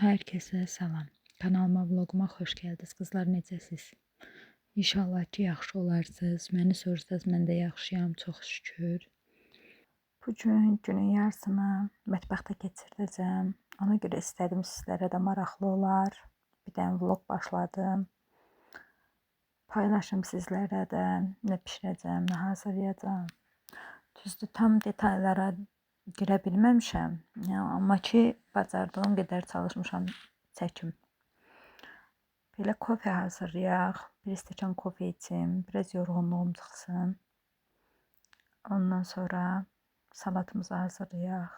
Herkese salam. Kanalıma, vloguma xoş gəldiniz. Qızlar, necəsiz? İnşallah ki, yaxşı olarsınız. Məni sorsanız, mən də yaxşıyam, çox şükür. Bu gün günün yarısını mətbəxdə keçirdəcəm. Ona görə istədim sizlərə də maraqlı olar. Bir dənə vlog başladım. Paylaşım sizlərə də nə bişirəcəm, nə hazırlayacağım. Düzdür, tam detallara girə bilməmişəm. Amma ki, bacardığım qədər çalışmışam çəkim. Belə kofe hazırlayaq. Bir stəkan kofe içim. Biraz yorğunluğum çıxsın. Ondan sonra salatımızı hazırlayaq.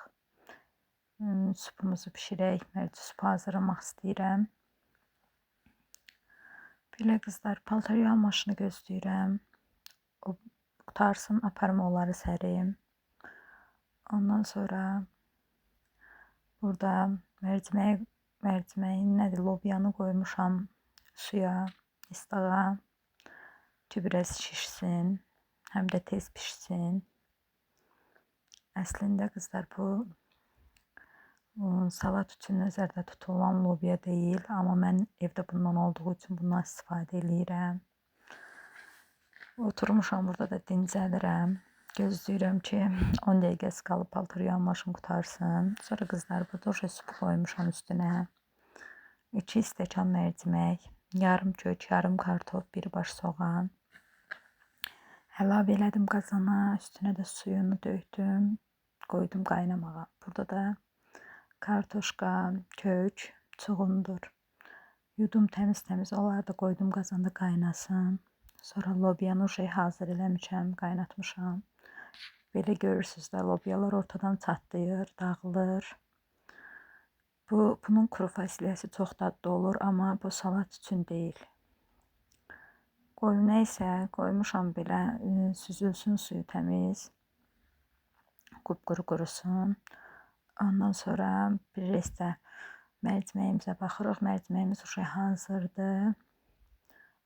Supumuzu bişirək. Mərci supu hazırlamaq istəyirəm. Belə qızlar, paltar yuyan maşını gözləyirəm. O qutarsın, aparım onları sərim. Ondan sonra burada mərciməyin nədir, lobyanı qoymuşam suya, istağa ki, biraz şişsin, həm də tez pişsin. Əslində qızlar, bu salat üçün nəzərdə tutulan lobya deyil, amma mən evdə bundan olduğu üçün bundan istifadə edirəm. Oturmuşam burada da dincəlirəm. Gözləyirəm ki, 10 dəqiqəsi qalıb paltar yuyan maşın qutarsın. Sonra qızlar, burada supu qoymuşam üstünə. 2 stəkan mərcimək, yarım kök, yarım kartof, bir baş soğan. Əlavə elədim qazana, üstünə də suyunu döydüm, qoydum qaynamağa. Burada da kartoşka, kök, çuğundur. Yudum təmiz-təmiz, onları da qoydum qazanda qaynasın. Sonra lobyanı hazır eləmişəm, qaynatmışam. Belə görürsünüz də, lobyalar ortadan çatlayır, dağılır. Bunun kuru fasilyəsi çox dadlı olur, amma bu salat üçün deyil. Qoyuna isə qoymuşam belə, süzülsün suyu təmiz, qupquru qurusun. Ondan sonra bir restə mərciməyimizə baxırıq. Mərciməyimiz hazırdır.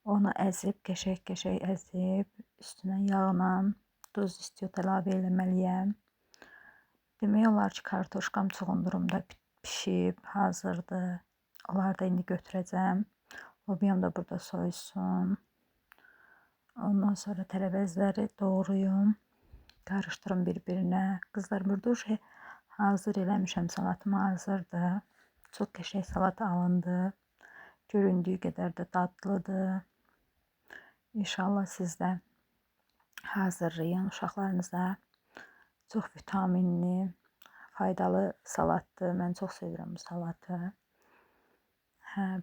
Onu əzib, qəşəng əzib, üstünə yağla, duz istiyot əlavə eləməliyəm. Demək olar ki, kartoşkam çuğundurum da pişib, hazırdır. Onları da indi götürəcəm. Lobyam da burada soysun. Ondan sonra tərəvəzləri doğrayım, qarışdırım bir-birinə. Qızlar, burada hazır eləmişəm, salatım hazırdır. Çox qəşəng salat alındı. Göründüyü qədər də dadlıdır. İnşallah siz də hazırlayın uşaqlarınıza. Çox vitaminli, faydalı salatdır. Mən çox sevirəm bu salatı.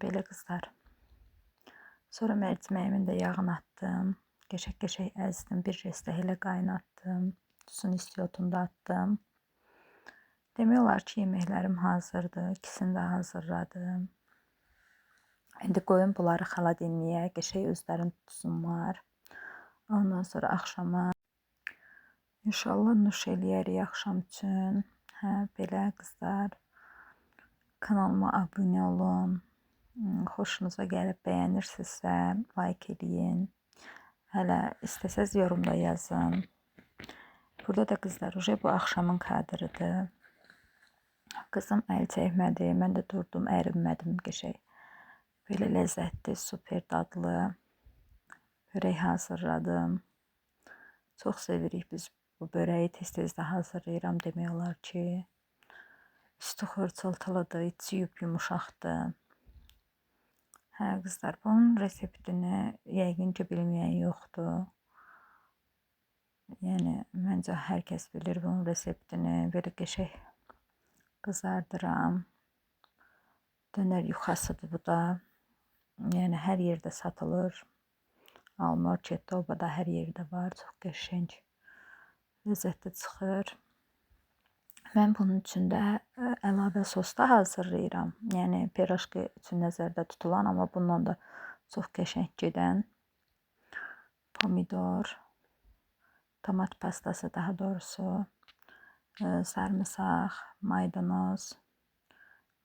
Belə qızlar. Sonra mərciməyimin də yağını atdım. Qəşəng əzdim. Bir restə elə qaynatdım. Duzun istiyotunu da atdım. Demək olar ki, yeməklərim hazırdır. İkisini də hazırladım. İndi qoyun bunları xaladelniyə, qəşəng özlərini tutsunlar. Ondan sonra axşama İnşallah nuş eləyərik axşam üçün. Belə qızlar. Kanalıma abunə olun. Xoşunuza gəlib bəyənirsinizsə like eləyin. Hələ istəsəz yorumda yazın. Burada da qızlar, bu axşamın kadrıdır. Qızım əl çəkmədi. Mən də durdum, ərinmədim qəşəng. Belə ləzzətli, super dadlı börək hazırladım. Çox sevirik biz bu börəyi, tez-tez də hazırlayıram demək olar ki. Üstü xırçıltılıdır, içi yumuşaqdır. Qızlar, bunun reseptini yəqin ki, bilməyən yoxdur. Yəni, məncə hər kəs bilir bunun reseptini. Belə qəşəng qızardıram. Dönər yuxasıdır bu da. Yəni, hər yerdə satılır. Almarketdə, obada hər yerdə var. Çox qəşəng, ləzzətli çıxır. Mən bunun üçün də əlavə sos da hazırlayıram. Yəni, pirojki üçün nəzərdə tutulan, amma bundan da çox qəşəng gedən pomidor, tomat pastası daha doğrusu, sarımsaq, maydanoz.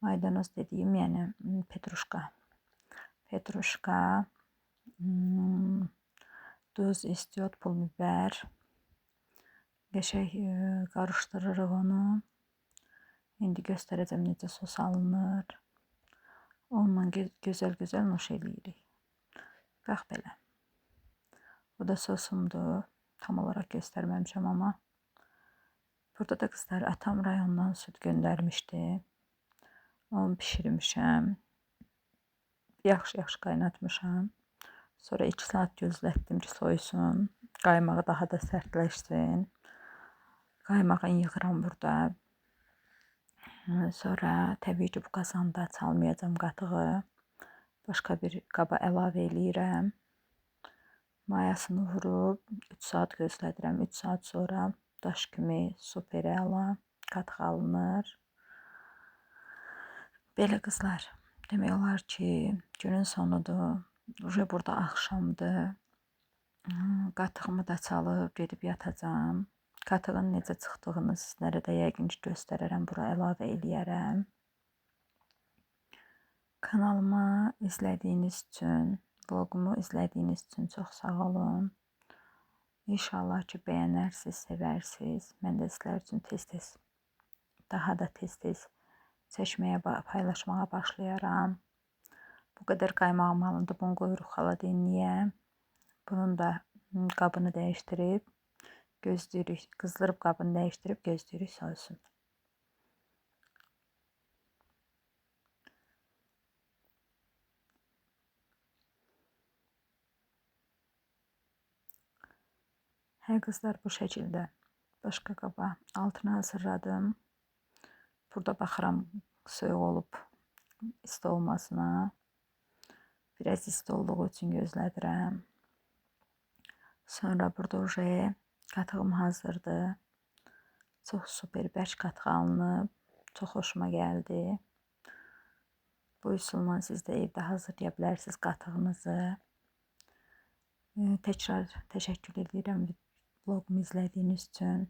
Maydanoz dediyim, yəni petruşka, duz, istiyot, pul biber. Qəşəng qarışdırırıq onu. İndi göstərəcəm necə sos alınır. Onunla gözəl-gözəl nuş eləyirik. Bax belə. Bu da sosumdur. Tam olaraq göstərməmişəm amma. Burada da qızlar atam rayondan süd göndərmişdi. Onu bişirmişəm. Yaxşı-yaxşı qaynatmışam. Sonra 2 saat gözlətdim ki, soyusun. Qaymağı daha da sərtləşsin. Qaymağını yığıram burada. Sonra təbii ki, bu qazanda çalmayacağım qatığı. Başqa bir qaba əlavə eləyirəm. Mayasını vurub 3 saat gözlədirəm. 3 saat sonra daş kimi super əla qatıq alınır. Belə qızlar, demək olar ki, günün sonudur. Burada axşamdır. Qatığımı da çalıb gedib yatacağam. Qatığın necə çıxdığını sizlərə də yəqin ki, göstərərəm. Bura əlavə eləyərəm. Kanalıma izlədiyiniz üçün, vlogumu izlədiyiniz üçün çox sağ olun. İnşallah ki, bəyənərsiniz, sevərsiniz. Mən də sizlər üçün tez-tez, daha da tez-tez çəkməyə, paylaşmağa başlayaram. Bu qədər qaymağım alındı. Bunu qoyuruq xaladelniyə. Bunun da qabını dəyişdirib gözləyirik. Qızdırıb qabını dəyişdirib gözləyirik soyusun. Hə qızlar, bu şəkildə başqa qaba altını hazırladım. Burada baxıram soyuq olub isti olmasına. Biraz isti olduğu üçün gözlədirəm. Sonra burada qatığım hazırdır. Çox super bərk qatıq alınıb. Çox xoşuma gəldi. Bu üsulla siz də evdə hazırlaya bilərsiniz qatığınızı. Təkrar təşəkkür edirəm vlogumu izlədiyiniz üçün.